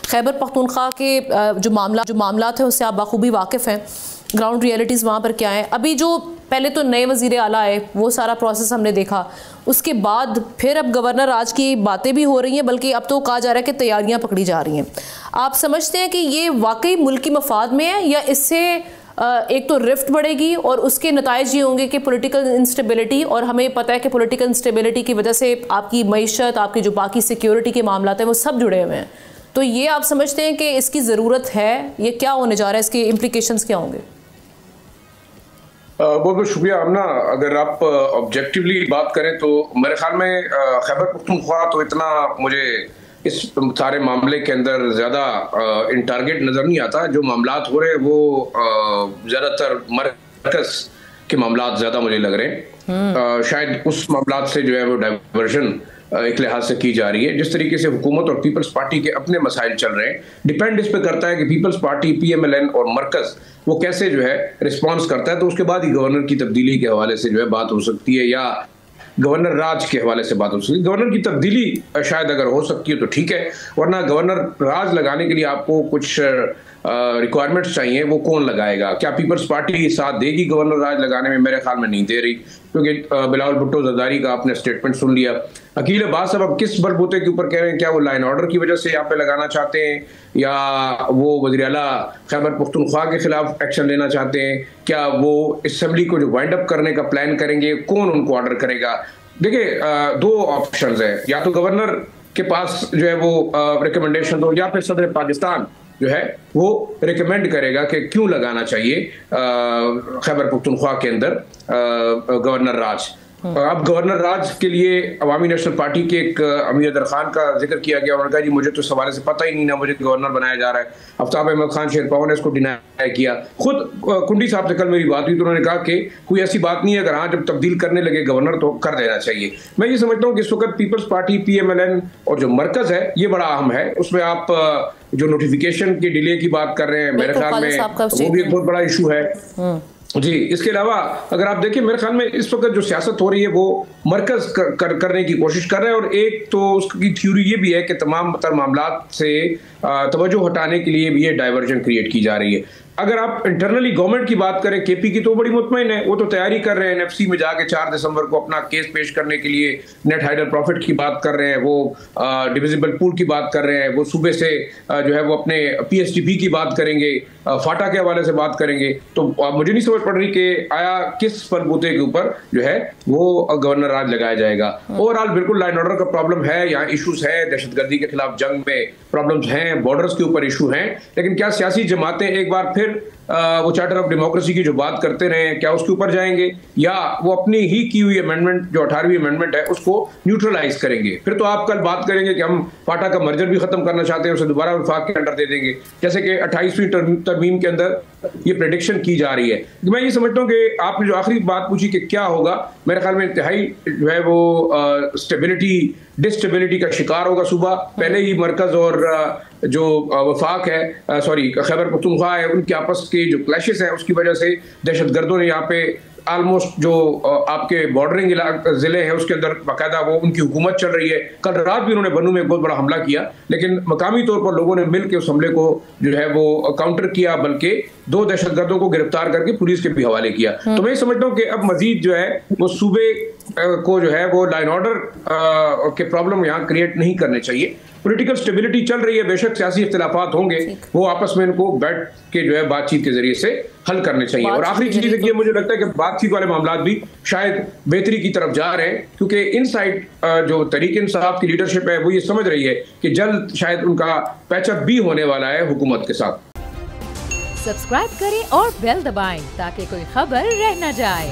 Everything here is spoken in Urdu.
خیبر پختونخوا کے جو معاملات ہیں اس سے آپ بخوبی واقف ہیں، گراؤنڈ ریئلٹیز وہاں پر کیا ہیں. ابھی جو پہلے تو نئے وزیر اعلیٰ آئے وہ سارا پروسیس ہم نے دیکھا، اس کے بعد پھر اب گورنر راج کی باتیں بھی ہو رہی ہیں، بلکہ اب تو کہا جا رہا ہے کہ تیاریاں پکڑی جا رہی ہیں. آپ سمجھتے ہیں کہ یہ واقعی ملکی مفاد میں ہے، یا اس سے ایک تو رفٹ بڑھے گی اور اس کے نتائج یہ ہوں گے کہ پولیٹیکل انسٹیبلٹی، اور ہمیں پتہ ہے کہ پولیٹیکل انسٹیبلٹی کی وجہ سے آپ کی معیشت، آپ کی جو باقی سیکیورٹی کے معاملات ہیں وہ سب جڑے ہوئے ہیں. تو یہ آپ سمجھتے ہیں کہ اس کی ضرورت ہے؟ یہ کیا ہونے جا رہا ہے؟ اس کے امپلیکیشنز کیا ہوں گے؟ بہت بہت شکریہ آمنہ. اگر آپ آبجیکٹیولی بات کریں تو میرے خیال میں خیبر پختونخوا تو اتنا مجھے اس سارے معاملے کے اندر زیادہ ان ٹارگیٹ نظر نہیں آتا. جو معاملات ہو رہے ہیں وہ زیادہ تر مرکز کے معاملات زیادہ مجھے لگ رہے ہیں. شاید اس معاملات سے جو ہے وہ ڈائیورژن ایک لحاظ سے کی جا رہی ہے. جس طریقے سے حکومت اور پیپلز پارٹی کے اپنے مسائل چل رہے ہیں، ڈیپینڈ اس پہ کرتا ہے کہ Peoples Party, P M L N اور مرکز وہ کیسے جو ہے رسپانس کرتا ہے. تو اس کے بعد ہی گورنر کی تبدیلی کے حوالے سے جو ہے بات ہو سکتی ہے، یا گورنر راج کے حوالے سے بات ہو سکتی ہے. گورنر کی تبدیلی شاید اگر ہو سکتی ہے تو ٹھیک ہے، ورنہ گورنر راج لگانے کے لیے آپ کو کچھ ریکوائرمنٹس چاہیے. وہ کون لگائے گا؟ کیا پیپلز پارٹی ساتھ دے گی گورنر راج لگانے میں؟ میرے خیال میں نہیں دے رہی، کیونکہ بلاول بھٹو زرداری کا آپ نے اسٹیٹمنٹ سن لیا. عقیل عباس صاحب اب کس بلبوتے کے اوپر کہہ رہے ہیں؟ کیا وہ لائن آرڈر کی وجہ سے یہاں پہ لگانا چاہتے ہیں، یا وہ وزیر اعلیٰ خیبر پختونخوا کے خلاف ایکشن لینا چاہتے ہیں؟ کیا وہ اسمبلی کو جو وائنڈ اپ کرنے کا پلان کریں گے؟ کون ان کو آرڈر کرے گا؟ دیکھیں، دو آپشنز ہیں، یا تو گورنر کے پاس جو ہے وہ ریکمنڈیشن دو، یا پھر صدر پاکستان جو ہے وہ ریکمینڈ کرے گا کہ کیوں لگانا چاہیے خیبر پختونخوا کے اندر گورنر راج. اب گورنر راج کے لیے عوامی نیشنل پارٹی کے ایک امیر ادر خان کا ذکر کیا گیا. انہوں نے کہا جی مجھے تو اس حوالے سے پتہ ہی نہیں، نہ مجھے گورنر بنایا جا رہا ہے. آفتاب احمد خان شیرپاؤ نے اس کو ڈینائی کیا. خود کنڈی صاحب سے کل میری بات ہوئی تو انہوں نے کہا کہ کوئی ایسی بات نہیں ہے، اگر ہاں جب تبدیل کرنے لگے گورنر تو کر دینا چاہیے. میں یہ سمجھتا ہوں کہ اس وقت Peoples Party, P M L N اور جو مرکز ہے یہ بڑا اہم ہے. اس میں آپ جو نوٹیفیکیشن کی ڈیلے کی بات کر رہے ہیں، میرے خیال میں وہ بھی ایک بہت بڑا ایشو ہے. جی، اس کے علاوہ اگر آپ دیکھیں میرے خیال میں اس وقت جو سیاست ہو رہی ہے وہ مرکز کرنے کی کوشش کر رہے ہیں. اور ایک تو اس کی تھیوری یہ بھی ہے کہ تمام تر معاملات سے توجہ ہٹانے کے لیے بھی یہ ڈائیورژن کریٹ کی جا رہی ہے. اگر آپ انٹرنلی گورنمنٹ کی بات کریں، کے پی کی تو بڑی مطمئن ہے، وہ تو تیاری کر رہے ہیں ایف سی میں جا کے 4 دسمبر کو اپنا کیس پیش کرنے کے لیے. نیٹ ہائیڈر پروفٹ کی بات کر رہے ہیں، وہ ڈیویزیبل پول کی بات کر رہے ہیں، وہ صوبے سے جو ہے وہ اپنے پی ایس ٹی پی کی بات کریں گے، فاٹا کے حوالے سے بات کریں گے. تو مجھے نہیں سمجھ پڑ رہی کہ آیا کس بلبوتے کے اوپر جو ہے وہ گورنر راج لگایا جائے گا. اوور آل بالکل لائن آرڈر کا پرابلم ہے، یہاں ایشوز ہیں، دہشت گردی کے خلاف جنگ میں پرابلمز ہیں، بارڈرز کے اوپر ایشو ہیں. لیکن کیا سیاسی جماعتیں ایک بار پھر وہ چارٹر آف ڈیموکریسی کی جو بات کرتے رہے ہیں، کیا اس کے اوپر جائیں گے، یا وہ اپنی ہی کی ہوئی امینڈمنٹ جو 18ویں امینڈمنٹ ہے اس کو نیوٹرلائز کریں گے؟ پھر تو آپ کل بات کریں گے کہ ہم فاٹا کا مرجر بھی ختم کرنا چاہتے ہیں، اسے دوبارہ وفاق کے انڈر دے دیں گے، جیسے کہ 28ویں ترمیم کے اندر یہ پریڈکشن کی جا رہی ہے. میں یہ سمجھتا ہوں کہ آپ نے جو آخری بات پوچھی کہ کیا ہوگا، میرے خیال میں انتہائی جو ہے وہ ڈسٹیبلٹی کا شکار ہوگا صوبہ. پہلے ہی مرکز اور جو وفاق ہے، خیبر پختونخوا ہے، ان کے آپس کے جو کلیشز ہیں اس کی وجہ سے دہشت گردوں نے یہاں پہ آلموسٹ جو آپ کے بارڈرنگ ضلع ہیں اس کے اندر باقاعدہ وہ ان کی حکومت چل رہی ہے. کل رات بھی انہوں نے بنو میں بہت بڑا حملہ کیا، لیکن مقامی طور پر لوگوں نے مل کے اس حملے کو جو ہے وہ کاؤنٹر کیا، بلکہ 2 دہشت گردوں کو گرفتار کر کے پولیس کے بھی حوالے کیا. تو میں یہ سمجھتا ہوں کہ اب مزید جو ہے وہ صوبے کو جو ہے وہ لائن آرڈر کے پرابلم یہاں کریٹ نہیں کرنے چاہیے. پولیٹیکل سٹیبلٹی چل رہی ہے، بے شک سیاسی اختلافات ہوں گے، وہ آپس میں ان کو بیٹھ کے جو ہے بات چیت کے ذریعے سے حل کرنے چاہیے. اور آخری چیز یہ مجھے لگتا ہے کہ بات چیت والے معاملات بھی شاید بہتری کی طرف جا رہے ہیں، کیونکہ ان سائڈ جو تحریک انصاف کی لیڈرشپ ہے وہ یہ سمجھ رہی ہے کہ جلد شاید ان کا پیچ اپ بھی ہونے والا ہے حکومت کے ساتھ. سبسکرائب کریں اور بیل دبائیں تاکہ کوئی خبر رہ نہ جائے.